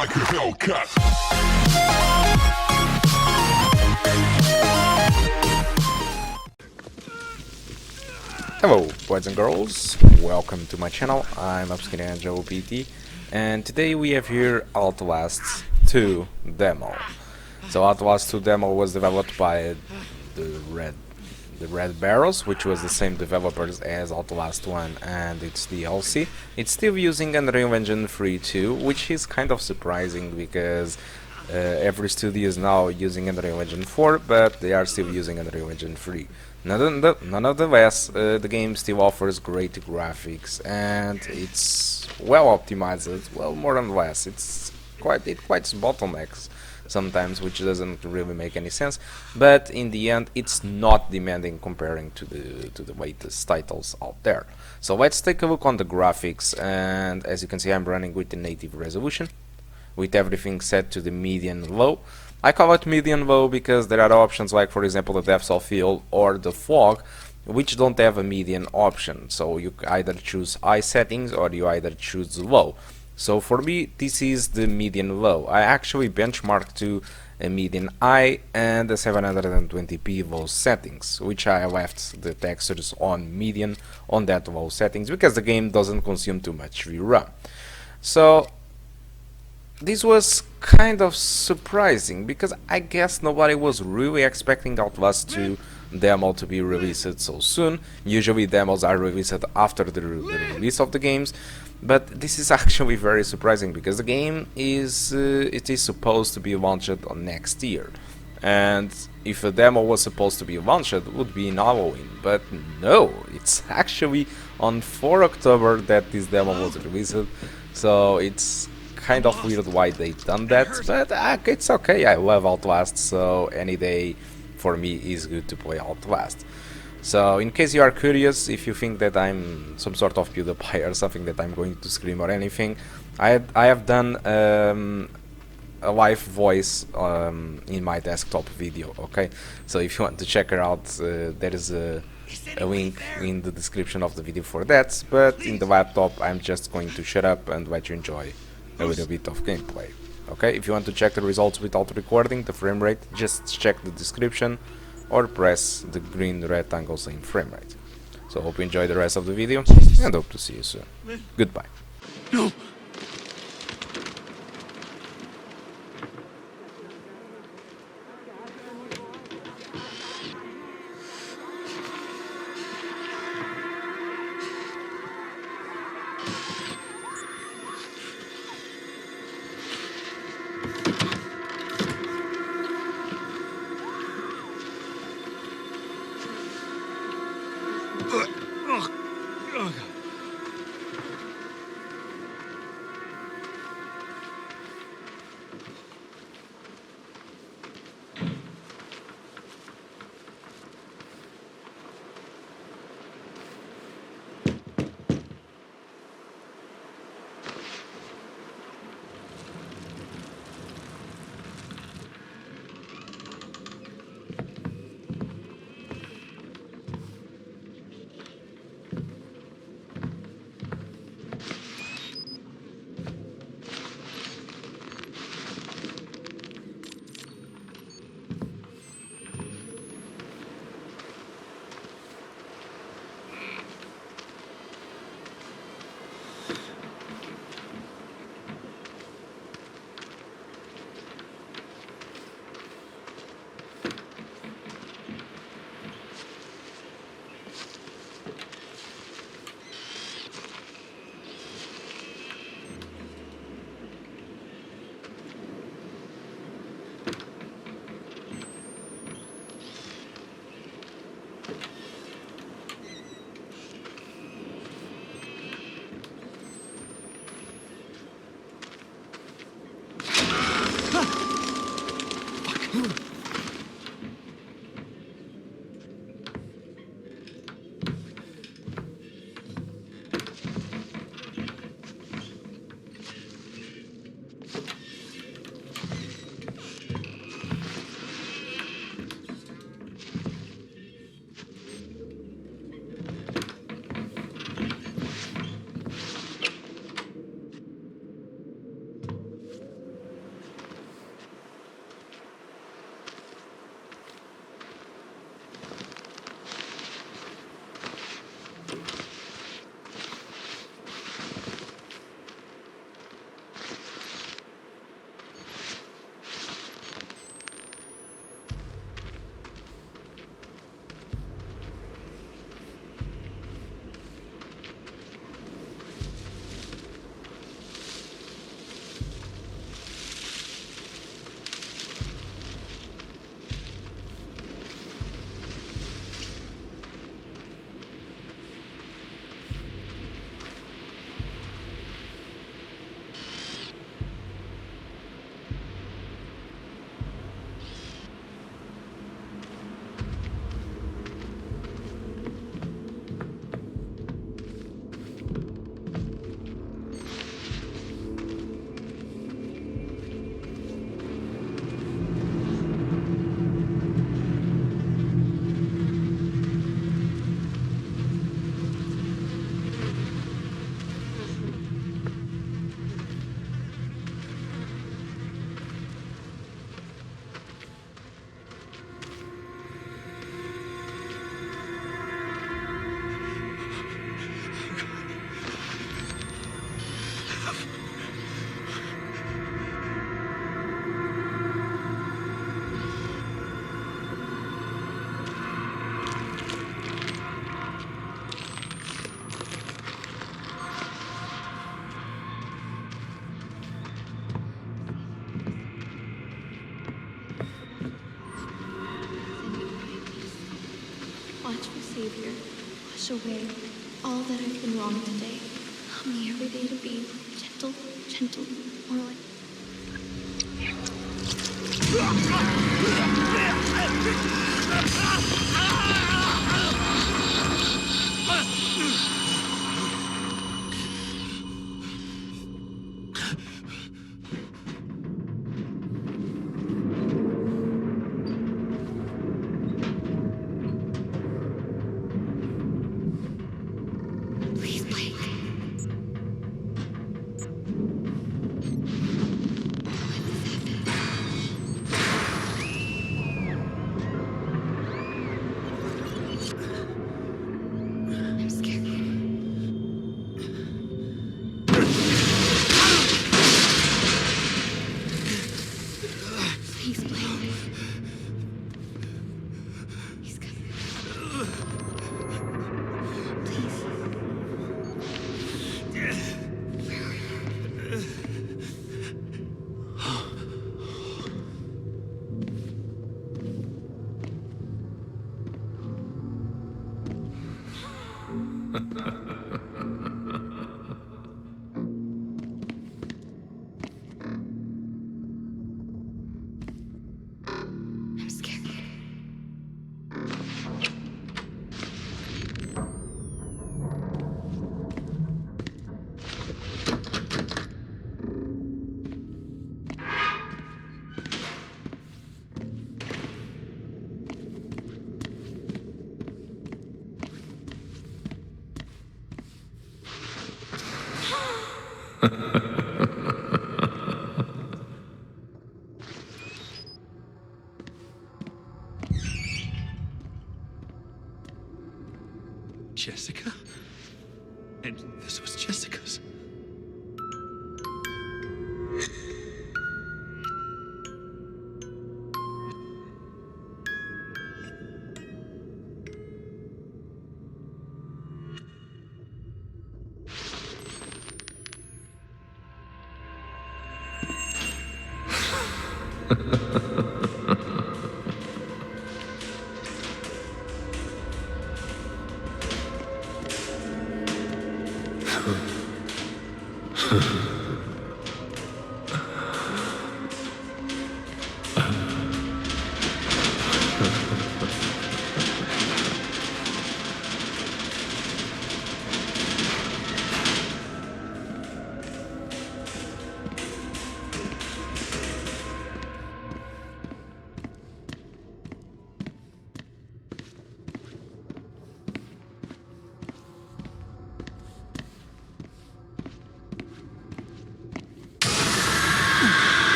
like a Hellcat. Hello boys and girls, welcome to my channel. I'm Nvida GT, and today we have here Outlast 2 demo. So Outlast 2 demo was developed by the Red Barrels, which was the same developers as Outlast 1 and its DLC. It's still using Unreal Engine 3 too, which is kind of surprising because every studio is now using Unreal Engine 4, but they are still using Unreal Engine 3. Nonetheless, the game still offers great graphics and it's well optimized. Well, more than less, it quite bottlenecks sometimes, which doesn't really make any sense. But in the end, it's not demanding comparing to the latest titles out there. So let's take a look on the graphics, and as you can see, I'm running with the native resolution, with everything set to the median low. I call it median low because there are options like, for example, the depth of field or the fog, which don't have a median option. So you either choose high settings or you either choose low. So for me, this is the median low. I actually benchmarked to a median high and a 720p low settings, which I left the textures on median on that low settings because the game doesn't consume too much VRAM. So this was kind of surprising because I guess nobody was really expecting Outlast 2 demo to be released so soon. Usually demos are released after the release of the games, but this is actually very surprising because the game is it is supposed to be launched on next year, and if a demo was supposed to be launched, it would be in Halloween, but no, it's actually on 4 October that this demo was released. So it's kind of weird why they done that, but it's okay. I love Outlast, so any day for me is good to play Outlast. So in case you are curious, if you think that I'm some sort of PewDiePie or something, that I'm going to scream or anything, I have done a live voice in my desktop video, okay? So if you want to check her out, there is a link in the description of the video for that, but in the laptop I'm just going to shut up and let you enjoy a little bit of gameplay. Okay, if you want to check the results without recording the frame rate, just check the description or press the green rectangle saying frame rate. So hope you enjoy the rest of the video and hope to see you soon. Goodbye. No. Savior, wash away all that I've been wrong today. Help me every day to be gentle, more like... Jessica? And this was Jessica's.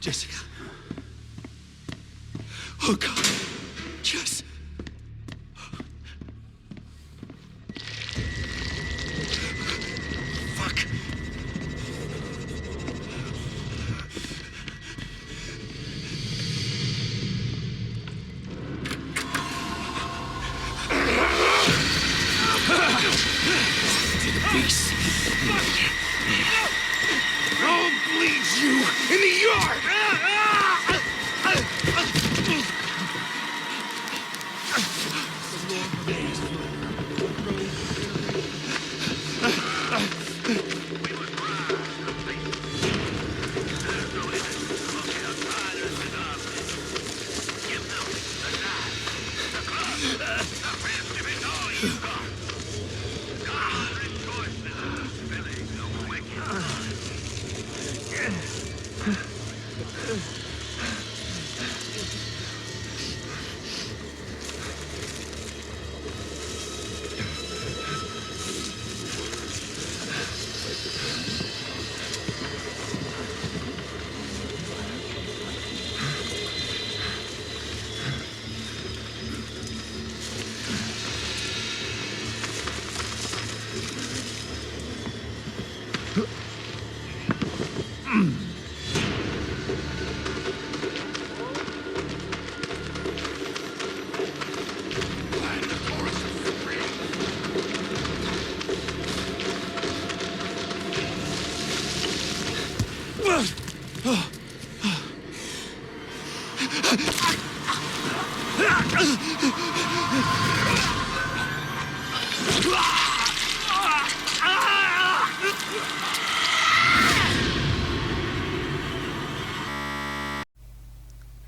Jessica. Oh, God. Jess. Fuck. To the beast. I'll bleed you in the yard!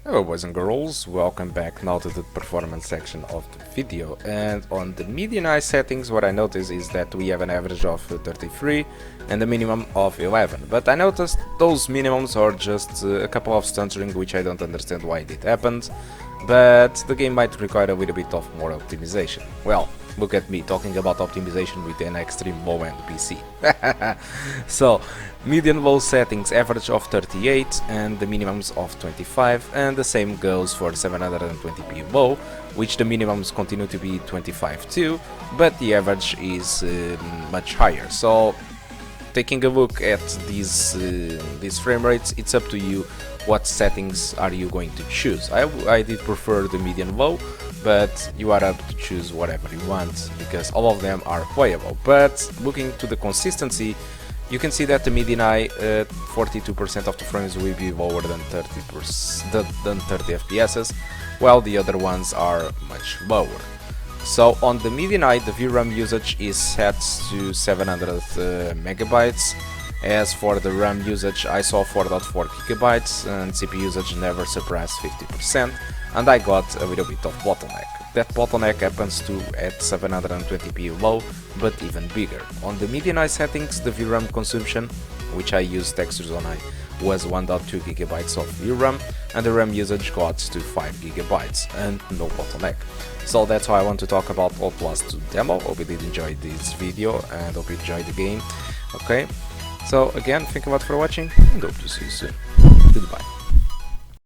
Hello boys and girls, welcome back now to the performance section of the video. And on the Midianite settings, what I noticed is that we have an average of 33 and a minimum of 11, but I noticed those minimums are just a couple of stuttering, which I don't understand why it happened, but the game might require a little bit of more optimization. Well, look at me talking about optimization with an extreme low-end PC. So, median low settings average of 38 and the minimums of 25, and the same goes for 720p low, which the minimums continue to be 25 too, but the average is much higher. So, taking a look at these frame rates, it's up to you what settings are you going to choose. I did prefer the median low, but you are up to choose whatever you want because all of them are playable. But looking to the consistency, you can see that the Midianite 42% of the frames will be lower than 30 FPS, while the other ones are much lower. So on the Midianite, the VRAM usage is set to 700 megabytes. As for the RAM usage, I saw 4.4 gigabytes, and CPU usage never surpassed 50%, and I got a little bit of bottleneck. That bottleneck happens to at 720p low, but even bigger. On the Midianite settings, the VRAM consumption, which I used textures on, was 1.2 gigabytes of VRAM, and the RAM usage got to 5 gigabytes, and no bottleneck. So that's why I want to talk about Outlast 2 demo. Hope you did enjoy this video, and hope you enjoyed the game. Okay, so again, thank you a lot for watching, and hope to see you soon. Goodbye.